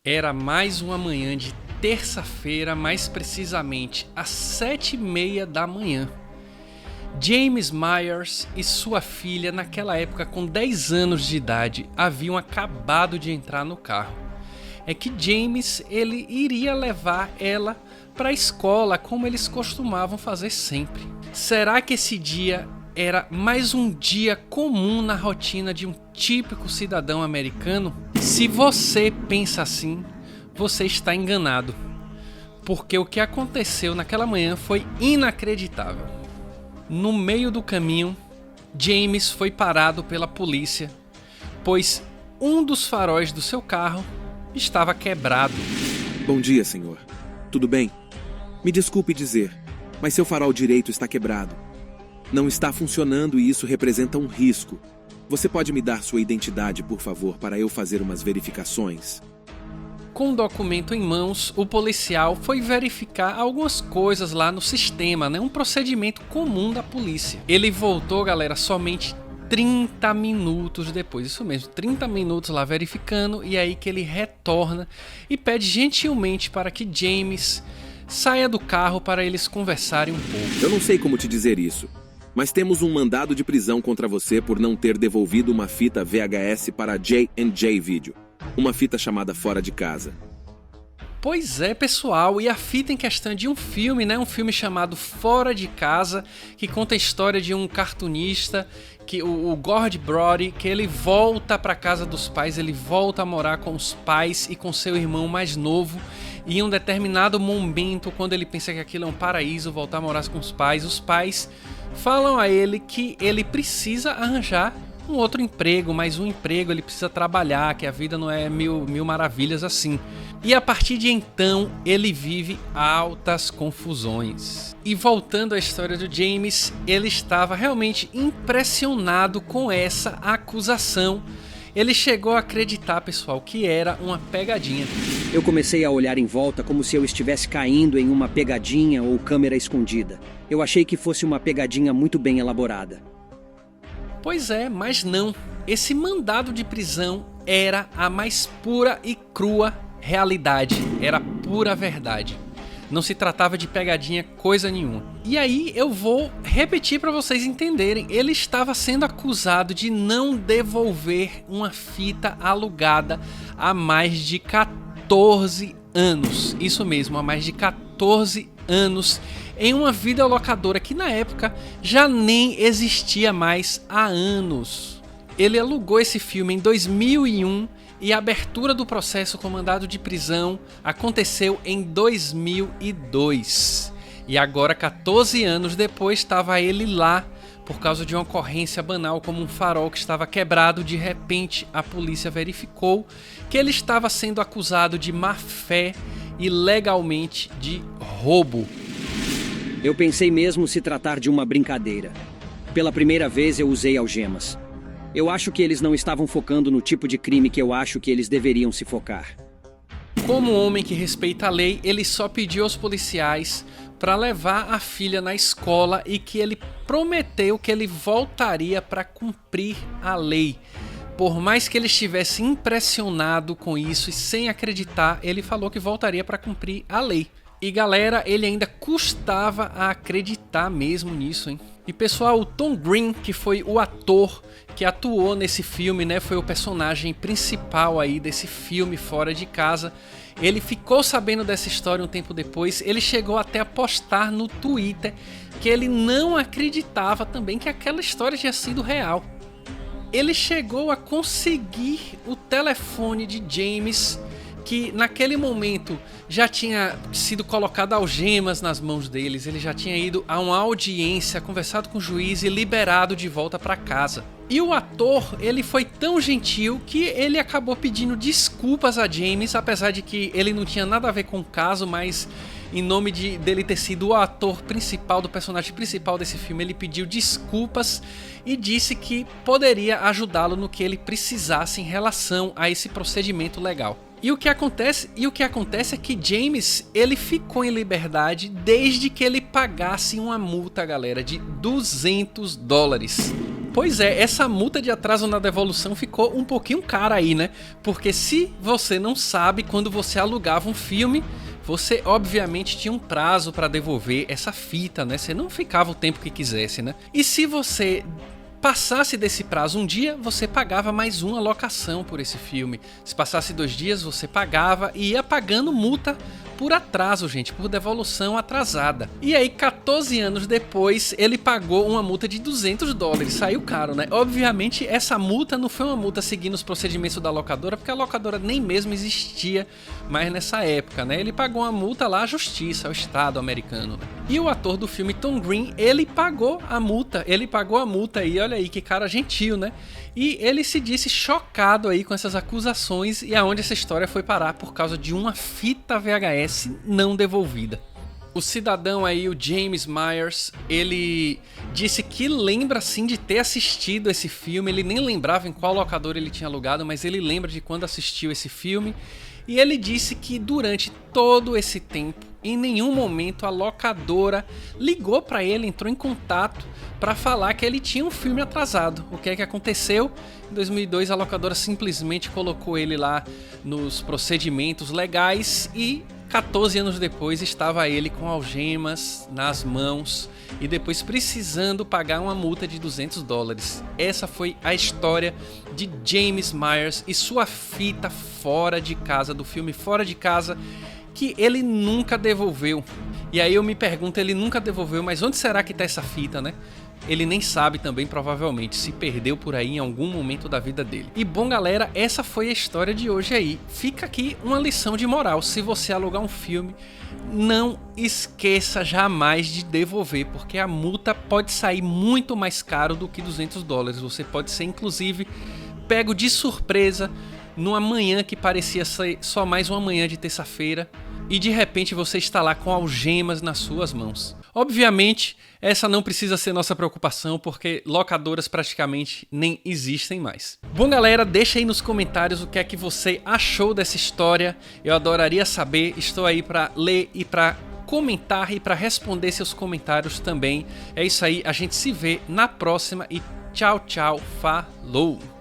Era mais uma manhã de terça-feira, mais precisamente às 7h30 da manhã. James Myers e sua filha, naquela época com 10 anos de idade, haviam acabado de entrar no carro. É que James ele iria levar ela para a escola, como eles costumavam fazer sempre. Será que esse dia era mais um dia comum na rotina de um típico cidadão americano? Se você pensa assim, você está enganado, porque o que aconteceu naquela manhã foi inacreditável. No meio do caminho, James foi parado pela polícia, pois um dos faróis do seu carro estava quebrado. Bom dia, senhor. Tudo bem? Me desculpe dizer, mas seu farol direito está quebrado. Não está funcionando e isso representa um risco. Você pode me dar sua identidade, por favor, para eu fazer umas verificações? Com o documento em mãos, o policial foi verificar algumas coisas lá no sistema, né? Um procedimento comum da polícia. Ele voltou, galera, somente 30 minutos depois, isso mesmo, 30 minutos lá verificando, e aí que ele retorna e pede gentilmente para que James saia do carro para eles conversarem um pouco. Eu não sei como te dizer isso, mas temos um mandado de prisão contra você por não ter devolvido uma fita VHS para J&J Video, uma fita chamada Fora de Casa. Pois é, pessoal, e a fita em questão é de um filme, né? Um filme chamado Fora de Casa, que conta a história de um cartunista, que o Gord Brody, que ele volta para casa dos pais, ele volta a morar com os pais e com seu irmão mais novo, e em um determinado momento, quando ele pensa que aquilo é um paraíso, voltar a morar com os pais falam a ele que ele precisa arranjar um outro emprego, mais um emprego, ele precisa trabalhar, que a vida não é mil maravilhas assim. E a partir de então, ele vive altas confusões. E voltando à história do James, ele estava realmente impressionado com essa acusação. Ele chegou a acreditar, pessoal, que era uma pegadinha. Eu comecei a olhar em volta como se eu estivesse caindo em uma pegadinha ou câmera escondida. Eu achei que fosse uma pegadinha muito bem elaborada. Pois é, mas não. Esse mandado de prisão era a mais pura e crua realidade. Era pura verdade. Não se tratava de pegadinha coisa nenhuma. E aí eu vou repetir para vocês entenderem. Ele estava sendo acusado de não devolver uma fita alugada há mais de 14 anos. Isso mesmo, há mais de 14 anos. Em uma videolocadora que na época já nem existia mais há anos. Ele alugou esse filme em 2001 e a abertura do processo com mandado de prisão aconteceu em 2002. E agora, 14 anos depois, estava ele lá por causa de uma ocorrência banal como um farol que estava quebrado. De repente, a polícia verificou que ele estava sendo acusado de má fé e legalmente de roubo. Eu pensei mesmo se tratar de uma brincadeira. Pela primeira vez eu usei algemas. Eu acho que eles não estavam focando no tipo de crime que eu acho que eles deveriam se focar. Como homem que respeita a lei, ele só pediu aos policiais para levar a filha na escola e que ele prometeu que ele voltaria para cumprir a lei. Por mais que ele estivesse impressionado com isso e sem acreditar, ele falou que voltaria para cumprir a lei. E galera, ele ainda custava a acreditar mesmo nisso, hein? E pessoal, o Tom Green, que foi o ator que atuou nesse filme, né? Foi o personagem principal aí desse filme Fora de Casa. Ele ficou sabendo dessa história um tempo depois. Ele chegou até a postar no Twitter que ele não acreditava também que aquela história tinha sido real. Ele chegou a conseguir o telefone de James, que naquele momento já tinha sido colocado algemas nas mãos deles, ele já tinha ido a uma audiência, conversado com o juiz e liberado de volta para casa. E o ator, ele foi tão gentil que ele acabou pedindo desculpas a James, apesar de que ele não tinha nada a ver com o caso, mas em nome dele ter sido o ator principal, do personagem principal desse filme, ele pediu desculpas e disse que poderia ajudá-lo no que ele precisasse em relação a esse procedimento legal. E o que acontece é que James, ele ficou em liberdade desde que ele pagasse uma multa, galera, de $200. Pois é, essa multa de atraso na devolução ficou um pouquinho cara aí, né? Porque se você não sabe, quando você alugava um filme, você obviamente tinha um prazo para devolver essa fita, né? Você não ficava o tempo que quisesse, né? E se você passasse desse prazo um dia, você pagava mais uma locação por esse filme. Se passasse 2 dias, você pagava e ia pagando multa por atraso, gente, por devolução atrasada. E aí, 14 anos depois, ele pagou uma multa de $200. Saiu caro, né? Obviamente, essa multa não foi uma multa seguindo os procedimentos da locadora, porque a locadora nem mesmo existia mais nessa época, né? Ele pagou uma multa lá à justiça, ao Estado americano. E o ator do filme, Tom Green, ele pagou a multa aí, olha aí, que cara gentil, né? E ele se disse chocado aí com essas acusações e aonde essa história foi parar por causa de uma fita VHS não devolvida. O cidadão aí, o James Myers, ele disse que lembra sim de ter assistido esse filme, ele nem lembrava em qual locadora ele tinha alugado, mas ele lembra de quando assistiu esse filme. E ele disse que durante todo esse tempo, em nenhum momento a locadora ligou para ele, entrou em contato para falar que ele tinha um filme atrasado. O que é que aconteceu? Em 2002 a locadora simplesmente colocou ele lá nos procedimentos legais e 14 anos depois estava ele com algemas nas mãos e depois precisando pagar uma multa de $200. Essa foi a história de James Myers e sua fita fora de casa, do filme Fora de Casa, que ele nunca devolveu. E aí eu me pergunto, ele nunca devolveu, mas onde será que tá essa fita, né? Ele nem sabe também, provavelmente, se perdeu por aí em algum momento da vida dele. E bom, galera, essa foi a história de hoje aí. Fica aqui uma lição de moral. Se você alugar um filme, não esqueça jamais de devolver, porque a multa pode sair muito mais caro do que $200. Você pode ser, inclusive, pego de surpresa numa manhã que parecia ser só mais uma manhã de terça-feira e de repente você está lá com algemas nas suas mãos. Obviamente, essa não precisa ser nossa preocupação, porque locadoras praticamente nem existem mais. Bom, galera, deixa aí nos comentários o que é que você achou dessa história. Eu adoraria saber, estou aí para ler e para comentar e para responder seus comentários também. É isso aí, a gente se vê na próxima e tchau, tchau, falou!